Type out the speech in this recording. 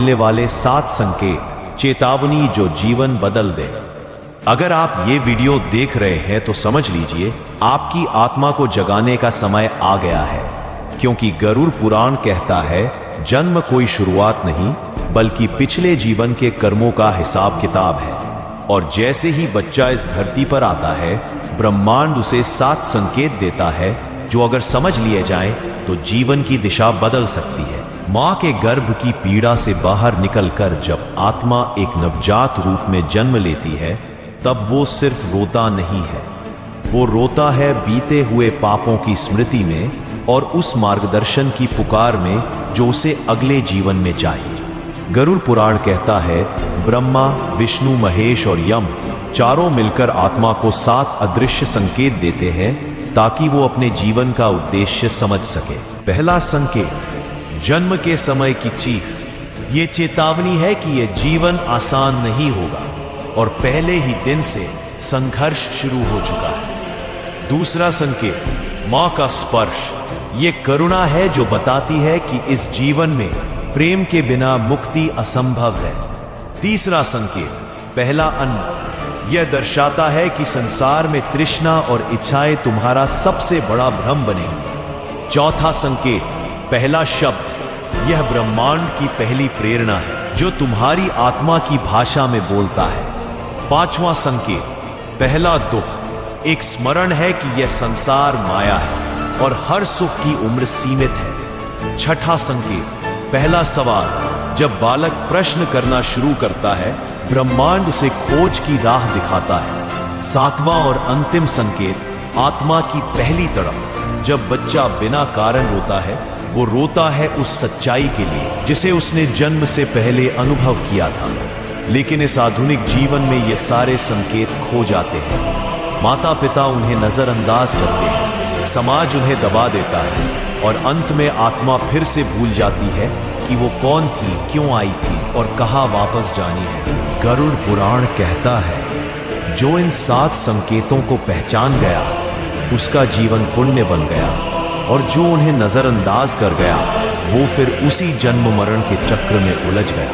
मिलने वाले 7 संकेत, चेतावनी जो जीवन बदल दे। अगर आप ये वीडियो देख रहे हैं तो समझ लीजिए आपकी आत्मा को जगाने का समय आ गया है, क्योंकि गरुड़ पुराण कहता है जन्म कोई शुरुआत नहीं बल्कि पिछले जीवन के कर्मों का हिसाब किताब है। और जैसे ही बच्चा इस धरती पर आता है, ब्रह्मांड उसे 7 संकेत देता है जो अगर समझ लिए जाएं तो जीवन की दिशा बदल सकती है। माँ के गर्भ की पीड़ा से बाहर निकलकर जब आत्मा एक नवजात रूप में जन्म लेती है, तब वो सिर्फ रोता नहीं है, वो रोता है बीते हुए पापों की स्मृति में और उस मार्गदर्शन की पुकार में जो उसे अगले जीवन में चाहिए। गरुड़ पुराण कहता है ब्रह्मा, विष्णु, महेश और यम चारों मिलकर आत्मा को 7 अदृश्य संकेत देते हैं ताकि वो अपने जीवन का उद्देश्य समझ सके। पहला संकेत, जन्म के समय की चीख। ये चेतावनी है कि यह जीवन आसान नहीं होगा और पहले ही दिन से संघर्ष शुरू हो चुका है। दूसरा संकेत, मां का स्पर्श। ये करुणा है जो बताती है कि इस जीवन में प्रेम के बिना मुक्ति असंभव है। तीसरा संकेत, पहला अन्न। यह दर्शाता है कि संसार में तृष्णा और इच्छाएं तुम्हारा सबसे बड़ा भ्रम बनेंगी। चौथा संकेत, पहला शब्द। यह ब्रह्मांड की पहली प्रेरणा है जो तुम्हारी आत्मा की भाषा में बोलता है। पांचवा संकेत, पहला दुख। एक स्मरण है कि यह संसार माया है और हर सुख की उम्र सीमित है। छठा संकेत, पहला सवाल। जब बालक प्रश्न करना शुरू करता है, ब्रह्मांड उसे खोज की राह दिखाता है। सातवां और अंतिम संकेत, आत्मा की पहली तड़प। जब बच्चा बिना कारण रोता है, वो रोता है उस सच्चाई के लिए जिसे उसने जन्म से पहले अनुभव किया था। लेकिन इस आधुनिक जीवन में ये सारे संकेत खो जाते हैं। माता पिता उन्हें नजरअंदाज करते हैं, समाज उन्हें दबा देता है और अंत में आत्मा फिर से भूल जाती है कि वो कौन थी, क्यों आई थी और कहाँ वापस जानी है। गरुड़ पुराण कहता है जो इन 7 संकेतों को पहचान गया उसका जीवन पुण्य बन गया, और जो उन्हें नजरअंदाज कर गया वो फिर उसी जन्म मरण के चक्र में उलझ गया।